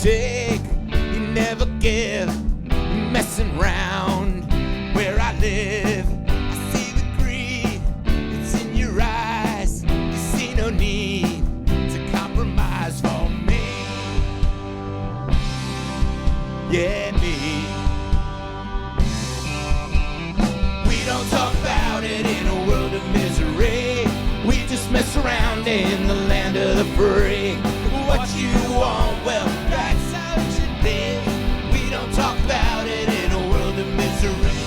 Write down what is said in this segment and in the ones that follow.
take, you never give. Messing around where I live, I see the greed, it's in your eyes. You see no need to compromise for me. Yeah, me. We don't talk about it in a world of misery. We just mess around in the land of the free. What you want, well, that's how it should be. We don't talk about it in a world of misery.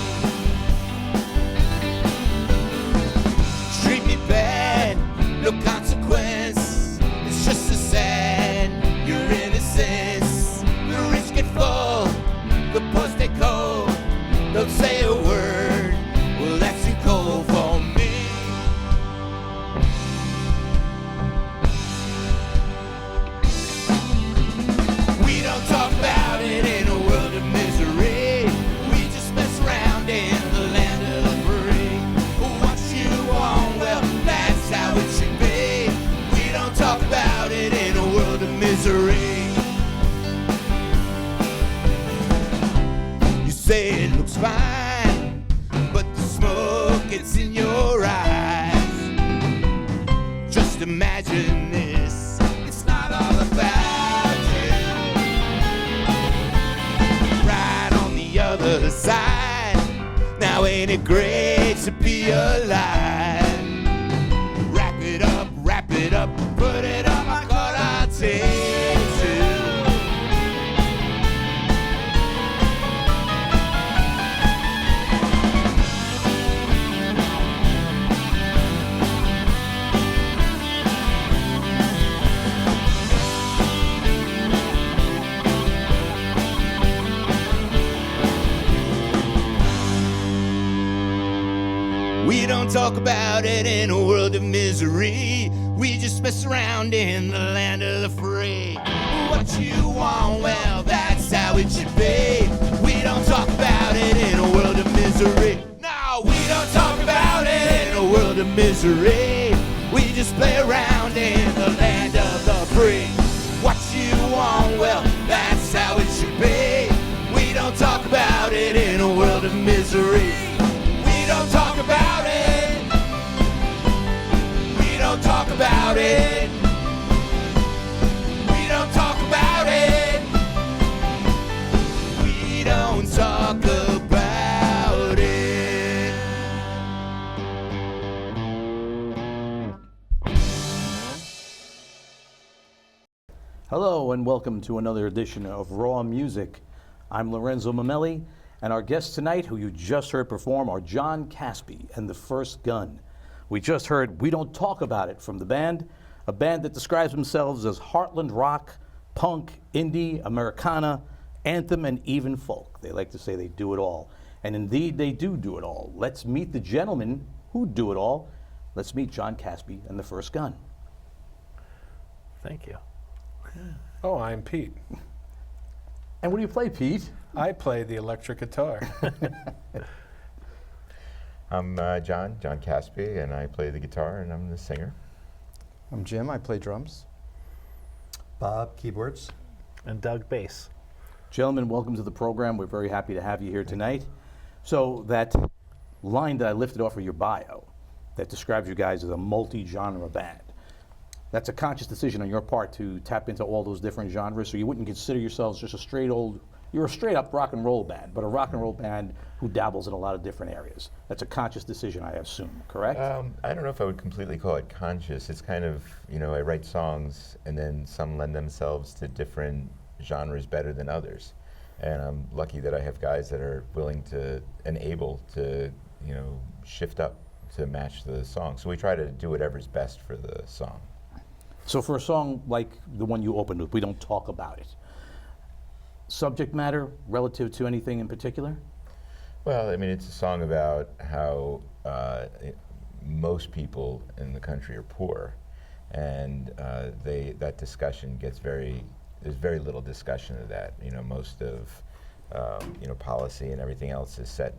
Treat me bad, no consequence. It's just a sad, your innocence. The rich get full, the poor stay cold. Don't say a word, well, that's too cold for me. We don't talk about it in a world of misery. We just mess around in the land of the free. What you want, well, that's how it should be. We don't talk about it in a world of misery. You say it looks fine, but the smoke gets in your eyes. Just imagine this, it's not all about you. Right on the other side, now ain't it great to be alive? Wrap it up, put it on my card, I'll take you. We don't talk about it in a world of misery. We just mess around in the land of the free. What you want, well, that's how it should be. We don't talk about it in a world of misery. No, we don't talk about it in a world of misery. We just play around in the land of the free. What you want, well, that's how it should be. We don't talk about it in a world of misery. We don't talk about it. We don't talk about it. We don't talk about it. We don't talk about it. Hello and welcome to another edition of Raw Music. I'm Lorenzo Mamelli, and our guests tonight, who you just heard perform, are Jon Caspi and The First Gun. We just heard We Don't Talk About It from the band, a band that describes themselves as heartland rock, punk, indie, Americana, anthem, and even folk. They like to say they do it all. And indeed, they do it all. Let's meet the gentlemen who do it all. Let's meet Jon Caspi and The First Gun. Thank you. Oh, I'm Pete. And what do you play, Pete? I play the electric guitar. I'm Jon Caspi, and I play the guitar, and I'm the singer. I'm Jim, I play drums. Bob, keyboards. And Doug, bass. Gentlemen, welcome to the program. We're very happy to have you here tonight. So that line that I lifted off of your bio that describes you guys as a multi-genre band, that's a conscious decision on your part to tap into all those different genres, so you wouldn't consider yourselves just you're a straight up rock and roll band, but a rock and roll band who dabbles in a lot of different areas. That's a conscious decision, I assume, correct? I don't know if I would completely call it conscious. It's kind of, I write songs, and then some lend themselves to different genres better than others. And I'm lucky that I have guys that are willing to and able to, shift up to match the song. So we try to do whatever's best for the song. So for a song like the one you opened with, We Don't Talk About It, subject matter relative to anything in particular? Well, it's a song about how most people in the country are poor, and that discussion gets there's very little discussion of that. Most of policy and everything else is set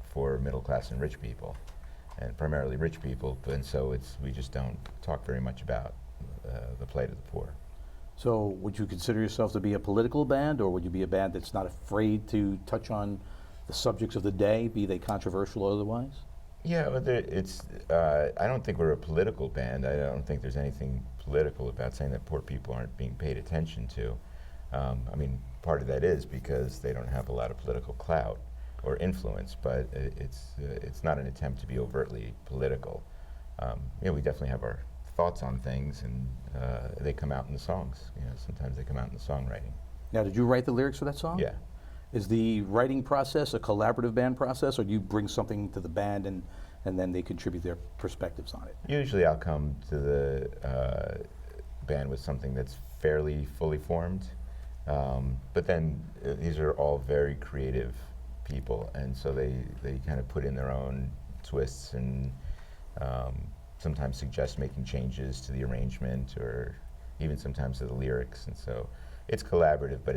for middle class and rich people, and primarily rich people, and so we just don't talk very much about the plight of the poor. So would you consider yourself to be a political band, or would you be a band that's not afraid to touch on the subjects of the day, be they controversial or otherwise? Yeah, but I don't think we're a political band. I don't think there's anything political about saying that poor people aren't being paid attention to. I mean, part of that is because they don't have a lot of political clout or influence, but it's not an attempt to be overtly political. We definitely have our thoughts on things, and they come out in the songs. Sometimes they come out in the songwriting. Now, did you write the lyrics for that song? Yeah. Is the writing process a collaborative band process, or do you bring something to the band and then they contribute their perspectives on it? Usually I'll come to the band with something that's fairly fully formed, but then these are all very creative people, and so they kind of put in their own twists and sometimes suggest making changes to the arrangement or even sometimes to the lyrics, and so it's collaborative, but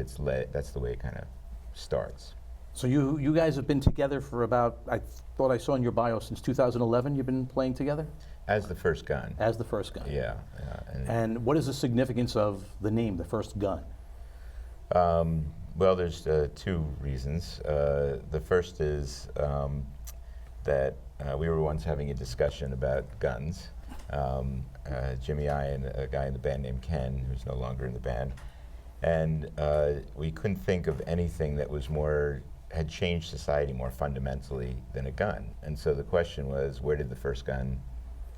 that's the way it kind of starts. So you guys have been together for about, I thought I saw in your bio, since 2011 you've been playing together? As the First Gun. As the First Gun. Yeah. And what is the significance of the name, the First Gun? Well, there's two reasons. The first is that we were once having a discussion about guns. Jimmy, I, and a guy in the band named Ken, who's no longer in the band. And we couldn't think of anything that had changed society more fundamentally than a gun. And so the question was, where did the first gun,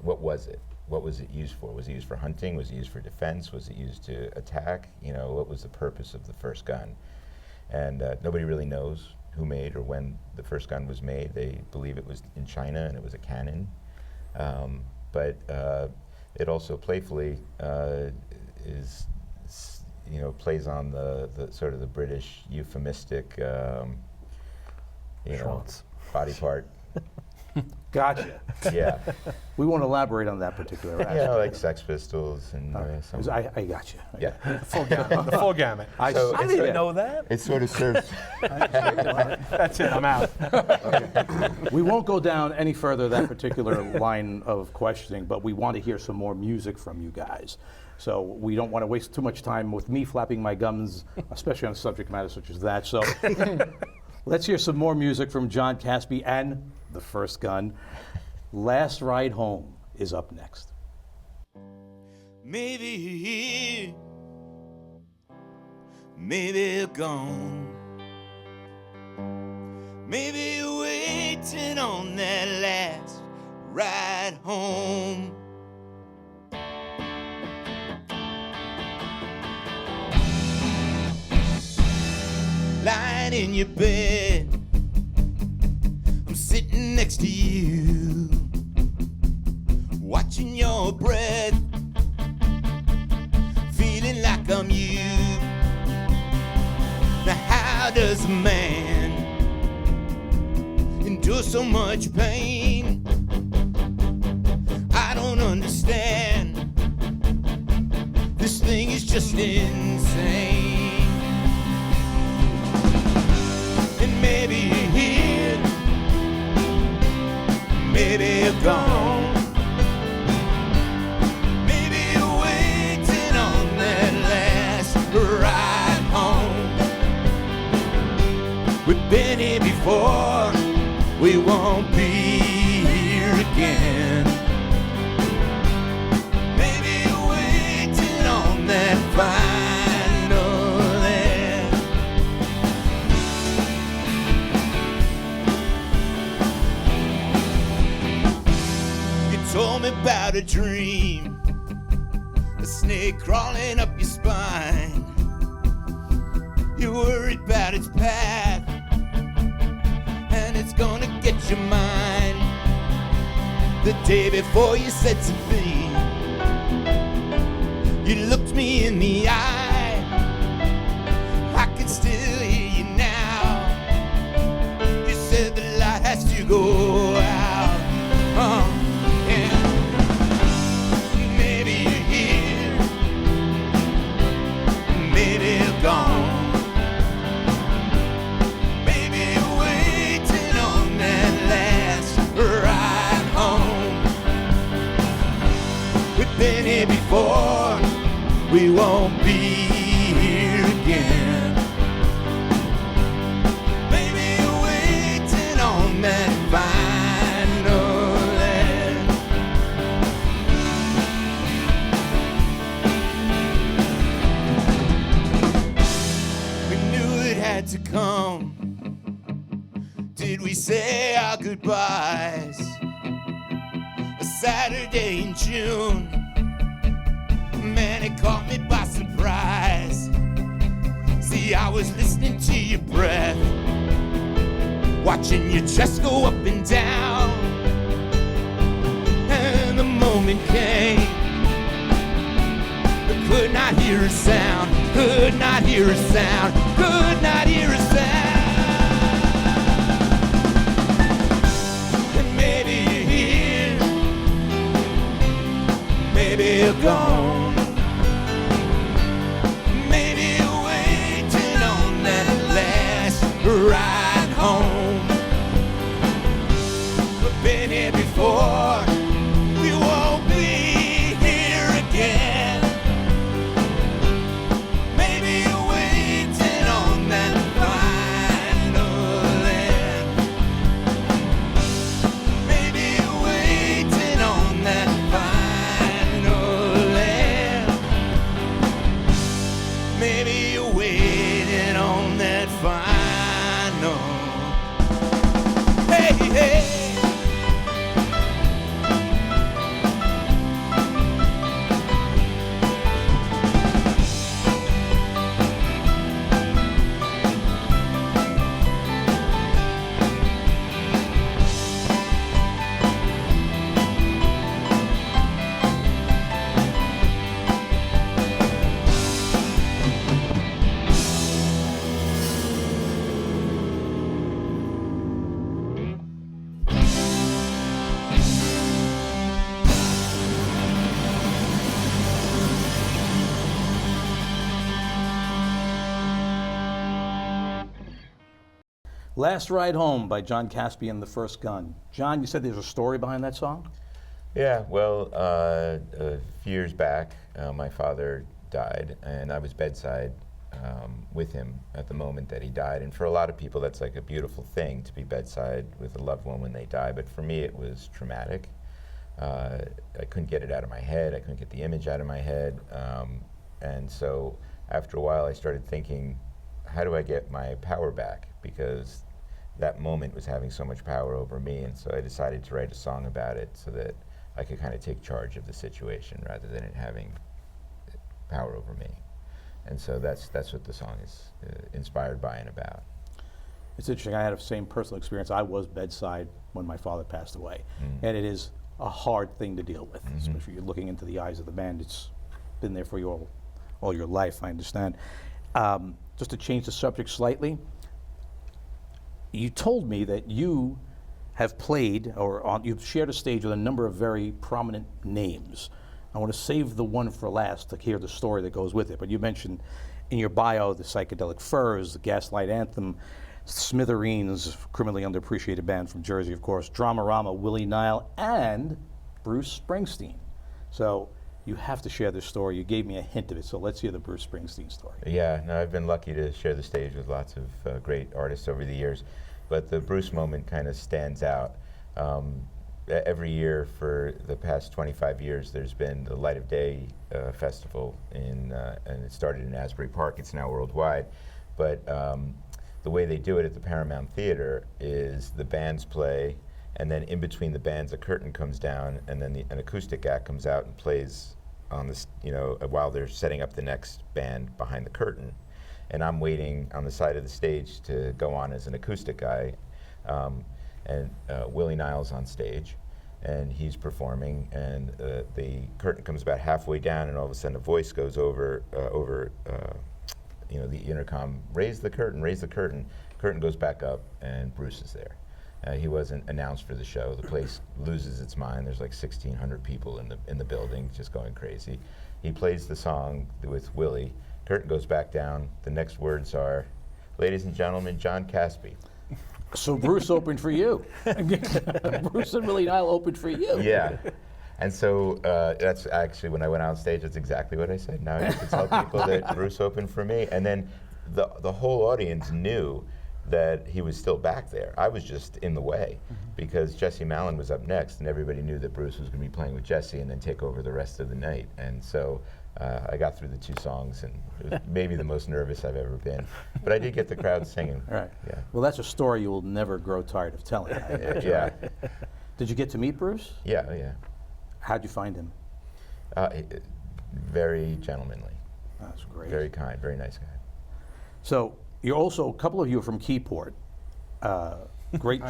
what was it? What was it used for? Was it used for hunting? Was it used for defense? Was it used to attack? What was the purpose of the first gun? And nobody really knows who made or when the first gun was made. They believe it was in China and it was a cannon. But it also playfully plays on the sort of the British euphemistic, body part. Gotcha. Yeah. We won't elaborate on that particular aspect. Like Sex Pistols and some. I gotcha. Yeah. The full gamut. I I didn't know that. It sort of serves. That's it, I'm out. We won't go down any further that particular line of questioning, but we want to hear some more music from you guys. So we don't want to waste too much time with me flapping my gums, especially on a subject matter such as that. So let's hear some more music from Jon Caspi and the First Gun. Last Ride Home is up next. Maybe you're here, maybe you're gone. Maybe you're waiting on that last ride home. Lying in your bed, I'm sitting next to you, watching your breath, feeling like I'm you. Now how does a man endure so much pain? I don't understand. This thing is just insane. And maybe you're here, maybe you're gone. Maybe you're waiting on that last ride home. We've been here before, we won't be here again. Maybe you're waiting on that final end. You told me about a dream, a snake crawling up your spine. You're worried about its path, and it's gonna get your mind. The day before you said to me, you looked me in the eye. I can still hear you now. You said the light has to go out. Yeah. Maybe you're here, maybe you're gone. Maybe you're waiting on that last ride home. We've been here before, we won't be here again. Maybe you're waiting on that final end. We knew it had to come. Did we say our goodbyes? A Saturday in June, man, it caught me by surprise. See, I was listening to your breath, watching your chest go up and down, and the moment came. I could not hear a sound, could not hear a sound, could not hear a sound. And maybe you're here, maybe you're gone. Maybe you're waiting on that last ride home. We've been here before, we won't be here again. Maybe you're waiting on that final end. Maybe you're waiting on that final end. Maybe you're waiting on that final. Hey, hey. Last Ride Home by Jon Caspi and the First Gun. John, you said there's a story behind that song? Yeah, well, a few years back, my father died, and I was bedside with him at the moment that he died. And for a lot of people, that's like a beautiful thing to be bedside with a loved one when they die. But for me, it was traumatic. I couldn't get it out of my head. I couldn't get the image out of my head. And so after a while, I started thinking, how do I get my power back? Because that moment was having so much power over me. And so I decided to write a song about it so that I could kind of take charge of the situation rather than it having power over me. And so that's what the song is inspired by and about. It's interesting. I had the same personal experience. I was bedside when my father passed away. And it is a hard thing to deal with, especially you're looking into the eyes of the band. It's been there for you all your life, I understand. Just to change the subject slightly, you told me that you have played, you've shared a stage with a number of very prominent names. I want to save the one for last to hear the story that goes with it. But you mentioned in your bio the Psychedelic Furs, the Gaslight Anthem, Smithereens, criminally underappreciated band from Jersey, of course, Dramarama, Willie Nile, and Bruce Springsteen. So you have to share this story. You gave me a hint of it, so let's hear the Bruce Springsteen story. Yeah, no, I've been lucky to share the stage with lots of great artists over the years, but the Bruce moment kind of stands out. Every year for the past 25 years, there's been the Light of Day festival, and it started in Asbury Park. It's now worldwide, but the way they do it at the Paramount Theater is the bands play, and then in between the bands, a curtain comes down, and then an acoustic act comes out and plays on this, while they're setting up the next band behind the curtain. And I'm waiting on the side of the stage to go on as an acoustic guy. And Willie Nile's on stage, and he's performing, and the curtain comes about halfway down, and all of a sudden a voice goes over the intercom, raise the curtain, raise the curtain. Curtain goes back up, and Bruce is there. He wasn't announced for the show. The place loses its mind. There's like 1,600 people in the building, just going crazy. He plays the song with Willie. Curtain goes back down. The next words are, "Ladies and gentlemen, Jon Caspi." So Bruce opened for you. Bruce and Willie Nile opened for you. Yeah. And so that's actually when I went on stage. That's exactly what I said. Now I get to tell people that Bruce opened for me, and then the whole audience knew that he was still back there. I was just in the way because Jesse Malin was up next, and everybody knew that Bruce was going to be playing with Jesse and then take over the rest of the night. And so I got through the 2 songs, and it was maybe the most nervous I've ever been. But I did get the crowd singing. Right. Yeah. Well, that's a story you will never grow tired of telling. Yeah. Did you get to meet Bruce? Yeah. Yeah. How'd you find him? Very gentlemanly, That's great. very kind, very nice guy. So you're also, a couple of you are from Keyport, great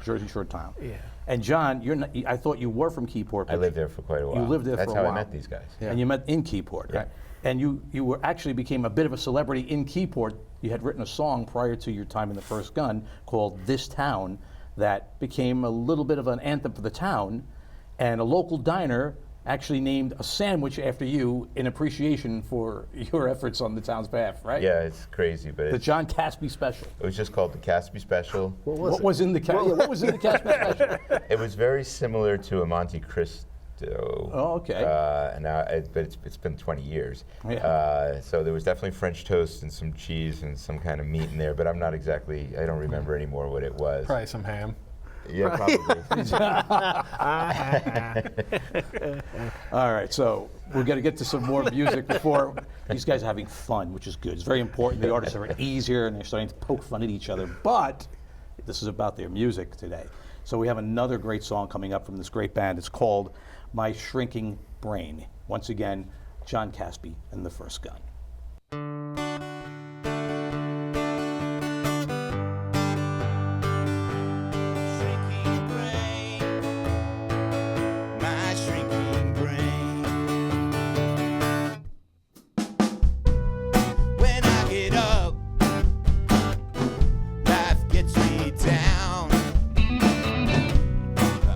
Jersey Shore town. Yeah. And John, you're not, I thought you were from Keyport. I but lived there for quite a while. You lived there That's for a how while. I met these guys. Yeah. And you met in Keyport, Yeah. right? And you were actually became a bit of a celebrity in Keyport. You had written a song prior to your time in the First Gun called "This Town" that became a little bit of an anthem for the town, and a local diner actually named a sandwich after you in appreciation for your efforts on the town's behalf, right? Yeah, it's crazy, but The Jon Caspi Special. it was just called the Caspi Special. What was in the What was in the Caspi Special? It was very similar to a Monte Cristo. Oh, okay. And now, but it's been 20 years. Yeah. So there was definitely French toast and some cheese and some kind of meat in there, but I don't remember anymore what it was. Probably some ham. Yeah, probably. All right, so we're going to get to some more music before. These guys are having fun, which is good. It's very important. The artists are at ease here, and they're starting to poke fun at each other. But this is about their music today. So we have another great song coming up from this great band. It's called "My Shrinking Brain." Once again, Jon Caspi and the First Gun. Shrinking brain, my shrinking brain. When I get up, life gets me down.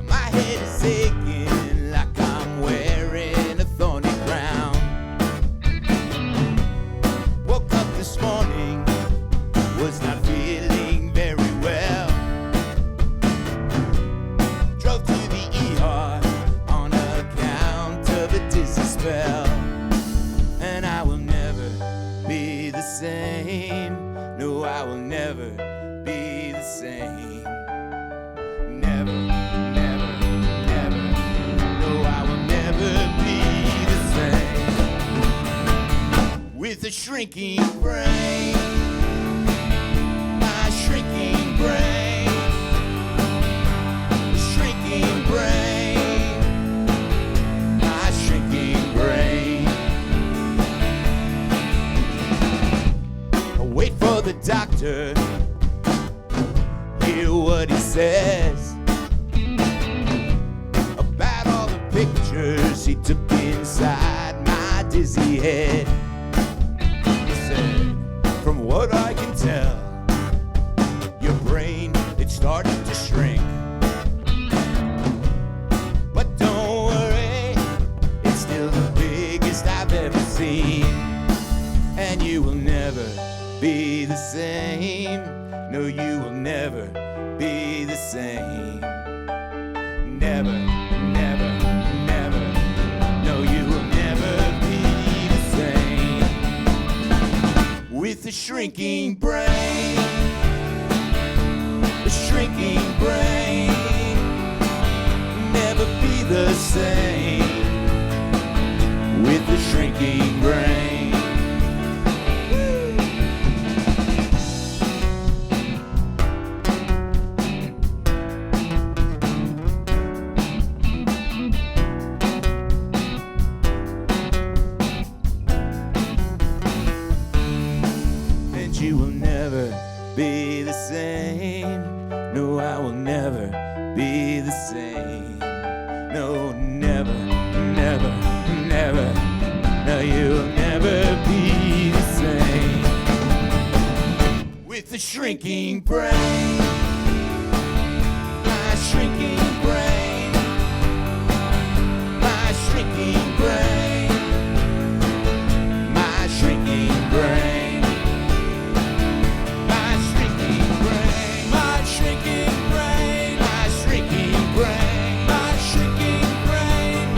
My head is aching like I'm wearing a thorny crown. Woke up this morning, was not feeling very well. Drove to the ER on account of a dizzy spell. And I will never be the same. No, I will never be the same. Never, never, never. No, I will never be the same. With a shrinking brain, my shrinking brain, shrinking brain, my shrinking brain. I wait for the doctor, hear what he says about all the pictures he took inside my dizzy head. He said, from what I can tell, your brain, it's starting to shrink. But don't worry, it's still the biggest I've ever seen. And you will never be the same. No, you will never be the same. Never, never, never. No, you will never be the same. With a shrinking brain, a shrinking brain, never be the same. With a shrinking brain. And you will never be the same. No, I will never be the same. No, never, never, never. No, you will never be the same. With a shrinking brain, my shrinking brain, my shrinking brain, my shrinking brain, my shrinking brain, my shrinking brain, my shrinking brain, my shrinking brain,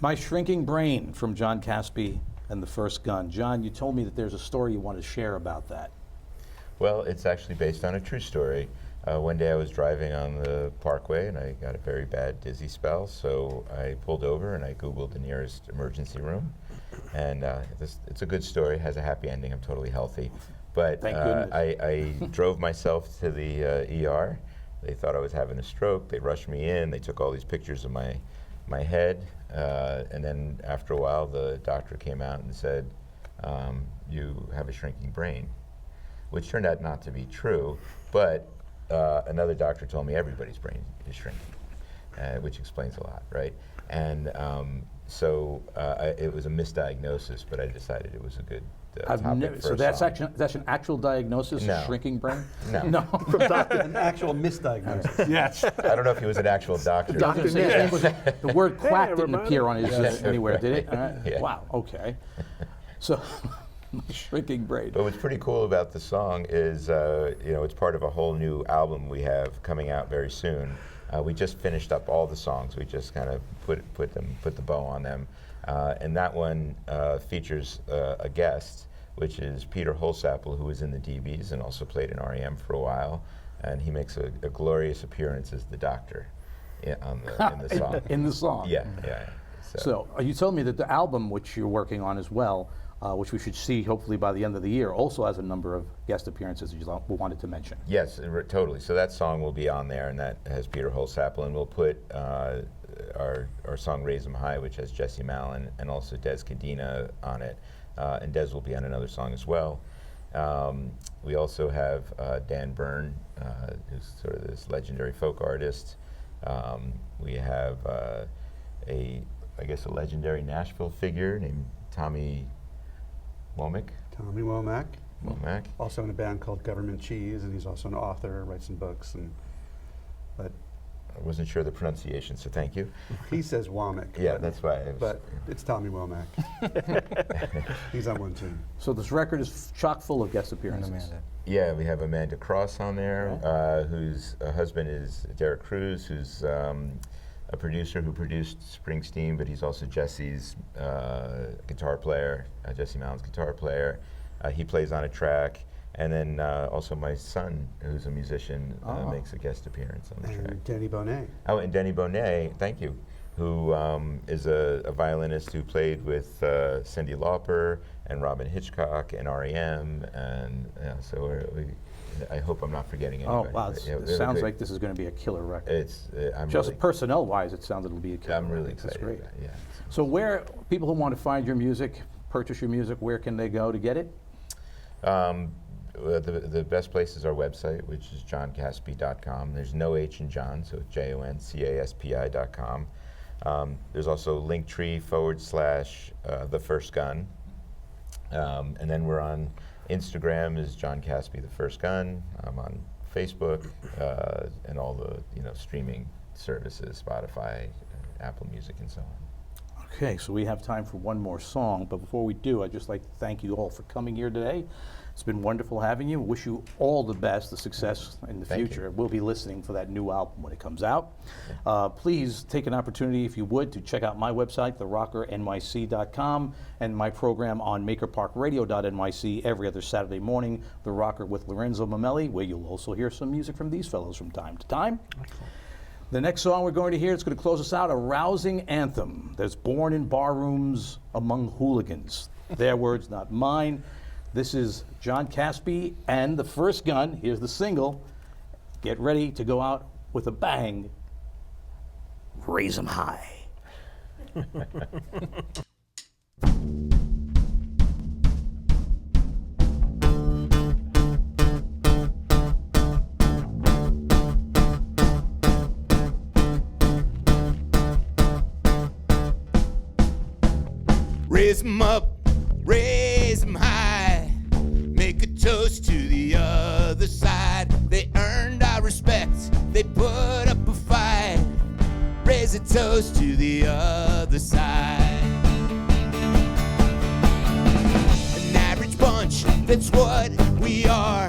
My Shrinking Brain from Jon Caspi and the First Gun. John, you told me that there's a story you want to share about that. Well, it's actually based on a true story. One day I was driving on the parkway and I got a very bad dizzy spell, so I pulled over and I Googled the nearest emergency room. And it's a good story, has a happy ending, I'm totally healthy. But Thank goodness. I drove myself to the ER. They thought I was having a stroke. They rushed me in. They took all these pictures of my head. And then after a while, the doctor came out and said, you have a shrinking brain, which turned out not to be true. But another doctor told me everybody's brain is shrinking, which explains a lot, right? And so it was a misdiagnosis, but I decided it was a good topic for So a that's song. that's an actual diagnosis No. of shrinking brain? No. No. An actual misdiagnosis. Yes. I don't know if he was an actual doctor. I was gonna say, his name was- the word quack didn't everybody. appear on his Yes. anywhere, did it? All right. Yeah. Wow, okay. So, shrinking brain. But what's pretty cool about the song is, it's part of a whole new album we have coming out very soon. We just finished up all the songs. We just kind of put the bow on them, and that one features a guest, which is Peter Holsapple, who was in the DBs and also played in REM for a while, and he makes a glorious appearance as the Doctor in the song. In the song. Yeah. So, you told me that the album, which you're working on as well, which we should see hopefully by the end of the year, also has a number of guest appearances that you wanted to mention. Yes, totally. So that song will be on there, and that has Peter Holsapple, and we'll put our song "Raise 'Em High," which has Jesse Malin and also Des Cadena on it, and Des will be on another song as well. We also have Dan Byrne, who's sort of this legendary folk artist. We have a legendary Nashville figure named Tommy Womack. Tommy Womack, Womack. also in a band called Government Cheese, and he's also an author, writes some books, but I wasn't sure of the pronunciation, so thank you. he says Womack. Yeah, but, that's why. But it's Tommy Womack. He's on one tune. So this record is chock full of guest And appearances. Amanda. Yeah, we have Amanda Cross on there, whose husband is Derek Cruz, who's a producer who produced Springsteen, but he's also Jesse's guitar player, Jesse Malin's guitar player. He plays on a track. And then also my son, who's a musician, makes a guest appearance on the track. And Danny Bonet. Oh, and Denny Bonet, thank you, who is a violinist who played with Cyndi Lauper and Robin Hitchcock and REM, and so I hope I'm not forgetting anybody. Oh, wow. but, It they're sounds good. like this is going to be a killer record. It's I'm Just really, personnel-wise, it sounds like it'll be a killer I'm really record. That's excited. great. About it, yeah. So where, people who want to find your music, purchase your music, where can they go to get it? The best place is our website, which is joncaspi.com. There's no H in John, so it's JONCASPI.com. There's also Linktree / The First Gun. And then we're on Instagram is Jon Caspi The First Gun. I'm on Facebook and all the streaming services, Spotify, Apple Music, and so on. Okay, so we have time for one more song, but before we do, I'd just like to thank you all for coming here today. It's been wonderful having you. Wish you all the best, the success in the Thank you. future. We'll be listening for that new album when it comes out. Please take an opportunity, if you would, to check out my website, therockernyc.com, and my program on makerparkradio.nyc every other Saturday morning, The Rocker with Lorenzo Mamelli, where you'll also hear some music from these fellows from time to time. The next song we're going to hear is going to close us out, a rousing anthem that's born in barrooms among hooligans. Their words, not mine. This is Jon Caspi and The First Gun. Here's the single. Get ready to go out with a bang. Raise 'em high. Raise 'em up, raise 'em high. Make a toast to the other side. They earned our respect, they put up a fight. Raise a toast to the other side. An average bunch, that's what we are.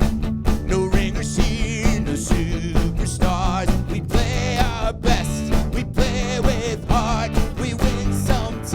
No ringers here, no superstars. We play our best, we play with heart. We win sometimes,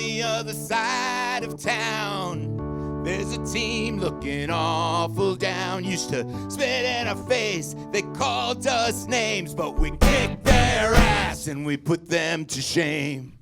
the other side of town, there's a team looking awful down. Used to spit in our face, they called us names, but we kicked their ass and we put them to shame.